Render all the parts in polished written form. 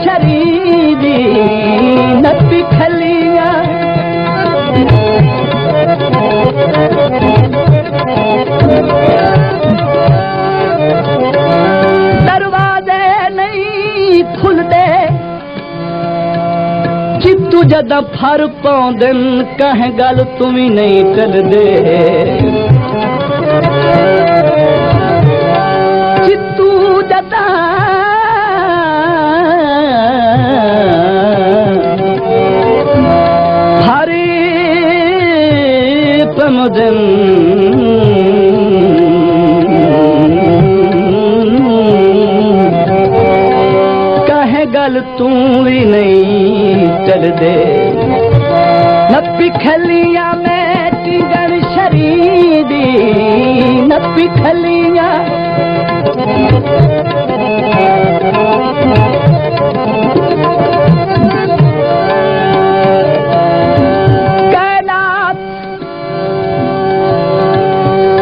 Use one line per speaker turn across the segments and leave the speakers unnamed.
शरीदी नपी खलिया दरवाजे नहीं खुलदे चित्तू जदा फर पौंदन कह गल तुमी नहीं कर दे चित्तू जदा फरी पौंदन कह गल तू भी नहीं कर दे नपी खलिया में टिंगन शरीदी नपी खलिया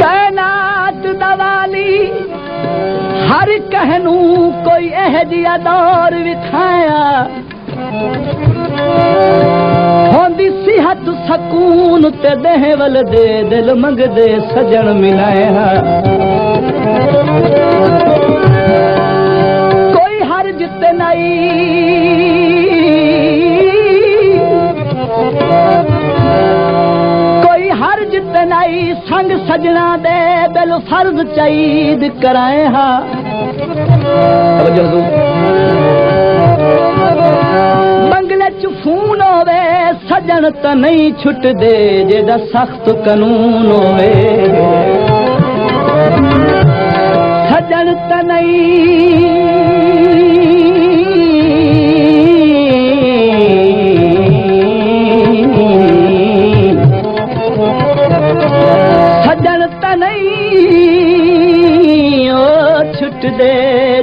कायनात दवाली हर कहनू कोई एह जिया दौर विखाया होंदी सिहत सकून ते देह वल दे दिल मंगदे सजन मिलाया कोई हर्ज ते नहीं कोई हर्ज ते नहीं संग सजना दे दिल फर्ज चईद कराए हा मंगले च फोन होवे सजन त नहीं छुट दे जेदा सख्त कानून होवे सजन त नहीं सजन त नहीं ओ छुट दे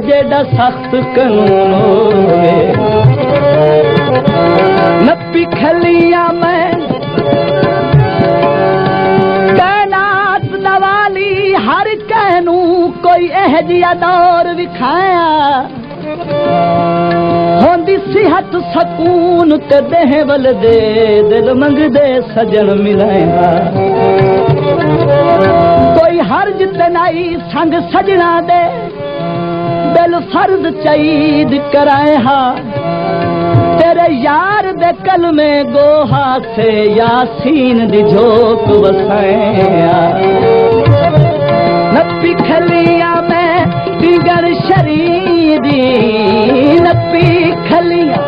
जेदा सख्त कानून होवे नपी खलिया में कायनात दवाली हर कहनू कोई एह जिया दौर विखाया होंदी सिहत सकून ते देह वल दे दिल मंगदे सजन मिलाया कोई हर्ज ते नहीं संग सजना दे दिल फर्ज चईद कराए हा तेरे यार दे कल में गोहा से यासीन दी झोंक वसाया नपी खलिया में बिगर शरीदी नपी खलिया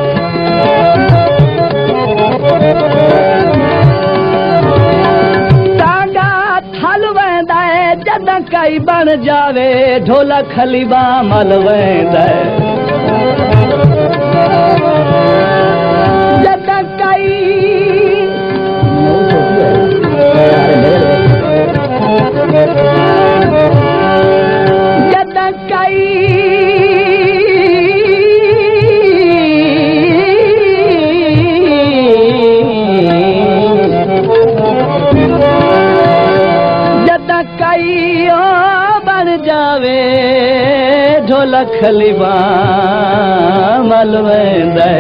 टांगा थल वेंदा है जदा कई बन जावे ढोला खलीबा मल वेंदा है जदा कई जदा कई ओ बन जावे ढोला खलीबा मल वेंदा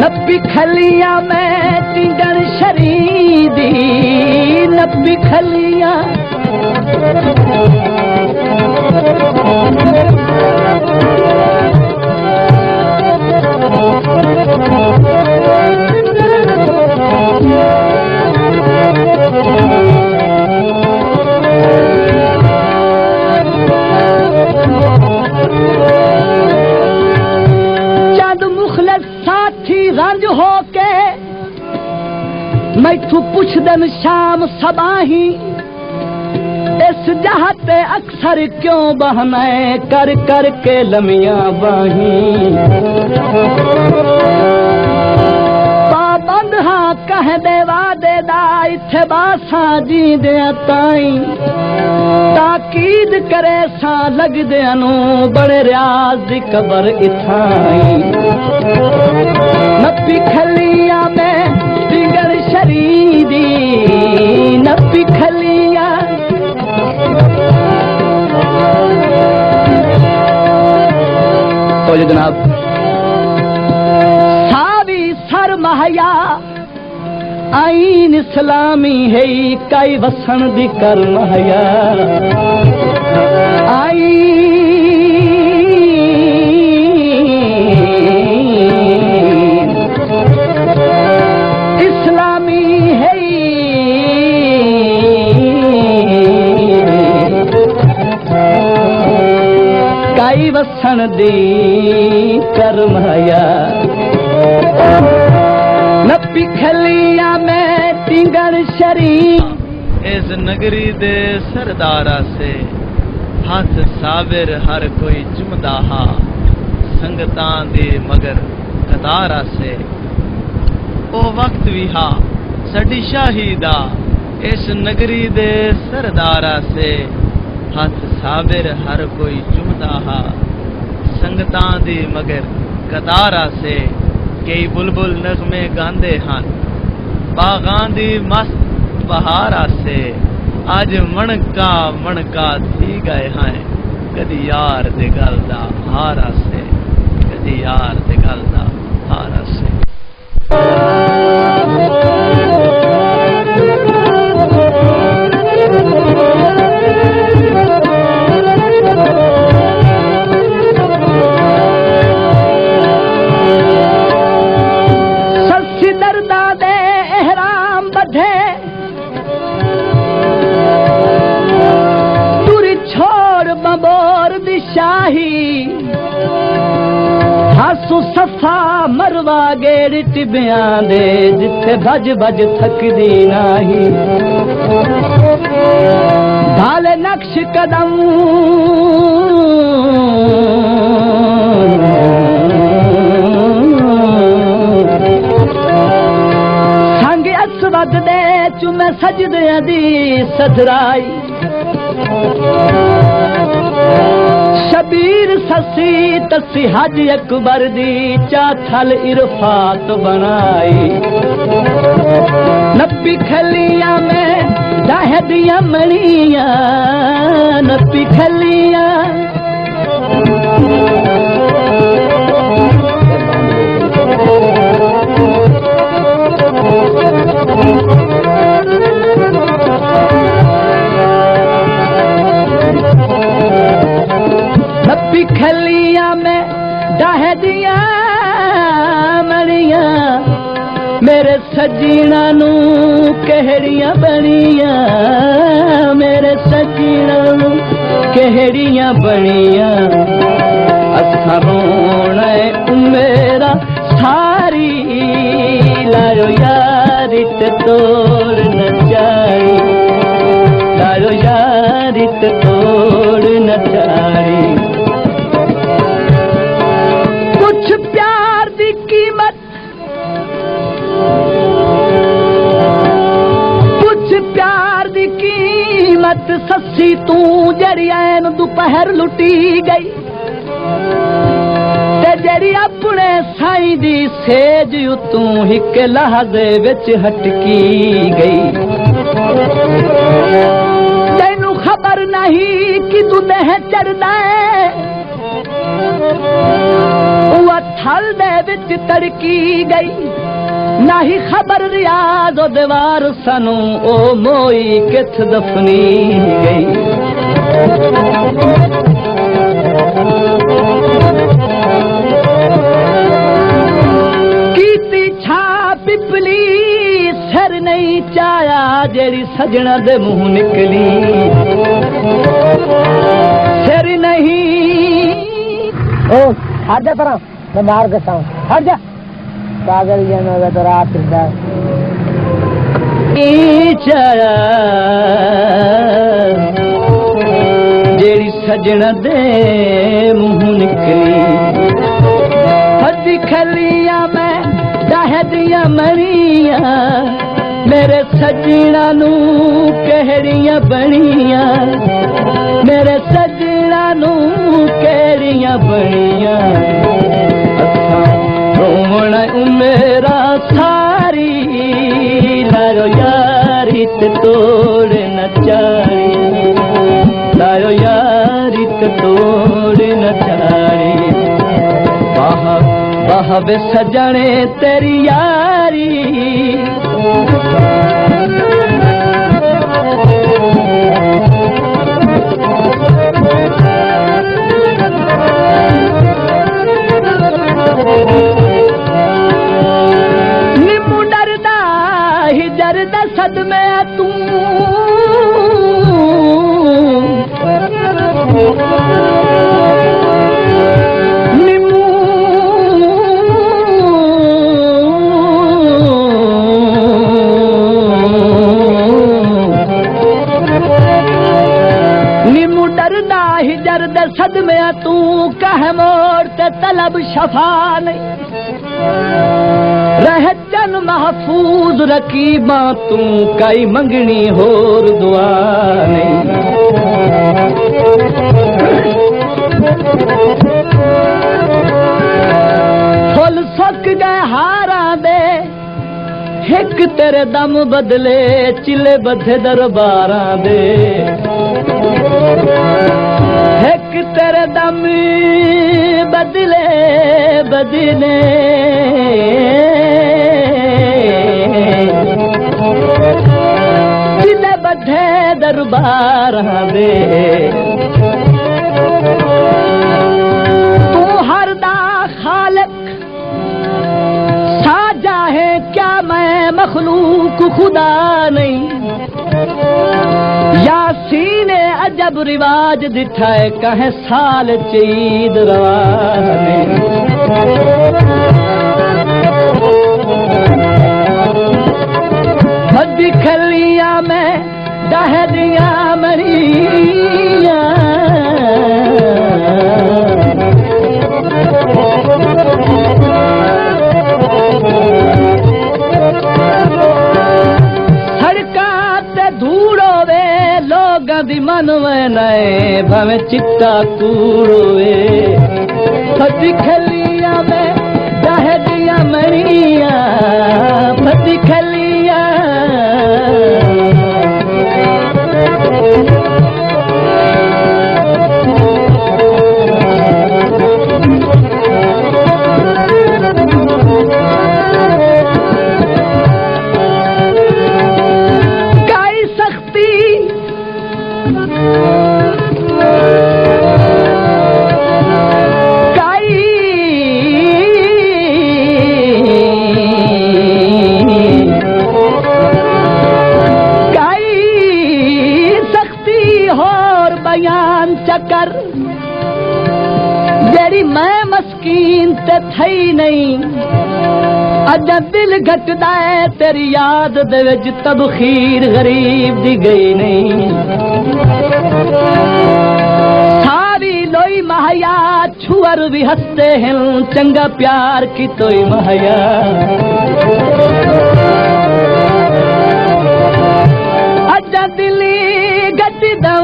नपी खलिया में टिंगन शरीदी नपी खलिया चंद मुखलस साथी रंज हो के मैथू पुछदन शाम सबाही इस जहाते अक्सर क्यों बहने कर कर के लमियां बाही पाबंद हाँ कह दे वादे दा इथे बासा जी दे ताई ताकीद करे सा लग दे अनु बड़े रियाज दी कबर इथाई नपी खलिया में दिगर शरीदी नपी खलिया जनाब सावी सर महया आईन इस्लामी है कई वसन दी कर महया इस्लामी है कई वसन दी कर महया न पिखलिया में टिंगड़ शरीफ
इस नगरी दे सरदारा से हाथ साबिर हर कोई चुमदा हा संगतां दे मगर कतारा से ओ वक्त भी हा सड़ी शाही दा इस नगरी दे सरदारा से हाथ साबिर हर कोई चुमदा हा संगतां दे मगर कतारा से कई बुलबुल नगमे गांदे हन बागां दी मस्त बहारा से आज मणका थी गए हैं कदी यार दे गल दा हारा से कदी यार दे गल दा हारा से
हासू सफा मरवा गेड़ टिबियां दे जिथे भज भज थकदी नाही भाले नक्श कदम संग असवद दे चुमे सजदे दी सधराई शबीर ससी तसी हज अकबर दी चाथल इरफात बनाई नब्बी खलिया में दाहदिया मणिया नब्बी खलिया खलिया में दाहदिया मणिया मेरे सजीना नू कहड़ियां बनिया मेरे सजीना नू कहड़ियां बनिया असा रोना मेरा सारी लायो यारी ते तोड़ न जाई लायो यारी ते तोड़ न जाई ससी तू जड़ी ऐन दोपहर लुटी गई ते जड़ी अपने साईं दी सेज तू हिक लहजे विच हटकी गई तैनू खबर नहीं कि तू दह चढ़दा वो थल दे विच तड़की गई नाही खबर रियाज दीवार सनू ओ मोई किथ दफनी गई कीती छा पिपली सर नहीं चाया जेड़ी सजना दे मुंह निकली सर नहीं
ओ हट जा परा मैं मार देता हूं हट जा पागल जन होगा तो रात
जेड़ी सजना दे मुंह निकली हदी खलिया में दाहदिया मरिया मेरे सजना नू कहड़ियां बनिया मेरे सजना नू कहड़ियां बनिया रोवना मेरा सारी लायो यारी ते तोड़ न चारी लायो यारी ते तोड़ न चारी वाह वे सजने तेरी यारी निम्मू डरदा ही डरदा सदमे तू जर्द सदमे तू कह मोड़ ते तलब शफा नहीं रह जन महफूज रकीबा तू कई मंगनी होर दुआ नहीं फुल सुक गए हारा दे हिक तेरे दम बदले चिले बधे दरबारा दे एक तेरे दम बदले बदले चिले बधे दरबार दे तू हर दा खालिक साजा है क्या मैं मखलूक खुदा नहीं यासीने अजब रिवाज दिठाए कहे साल चईद रवाने भद्दी खलिया में दहदिया मरिया दी मन में नए भवे चिट्टा कूड़ोए फती खलिया में दहदिया मरिया फती खलिया चक्कर जेरी मैं मस्कीन ते थई नहीं अज दिल घटदा है तेरी याद दे विच तबखीर गरीब दी गई नहीं सारी लोई महया छुअर भी हंसते हैं चंगा प्यार की तोई महया अज दिली घटदा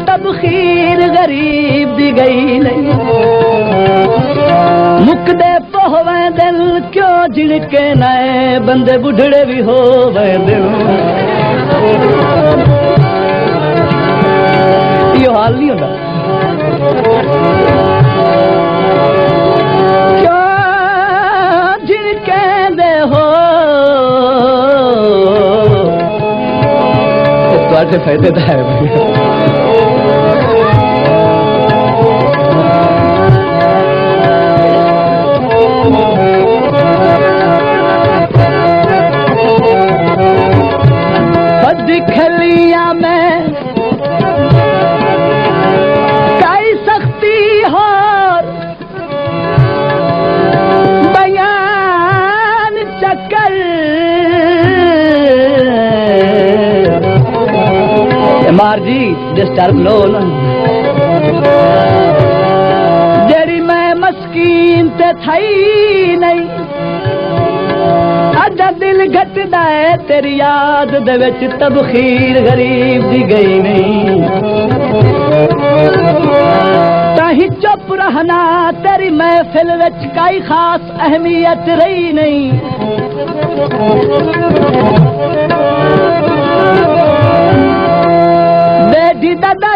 तबखीर गरीब दी गई नहीं मुकदे पोहवे दिल क्यों झिड़के नए बंदे बुढ़ड़े भी हो वे दिल यो हाल नहीं होता क्यों झिड़के दे हो तुम्हारे फायदे तो है खलिया में कई सख्ती हो बयान चक्कर मार जी डिस्टर्ब लो ना जेरी मैं मस्कीन ते थई नहीं दिल घटदा है तेरी याद दे विच तबखीर गरीब दी गई नहीं ताही चुप रहना तेरी महफिल विच कोई खास अहमियत रही नहीं बेटी दादा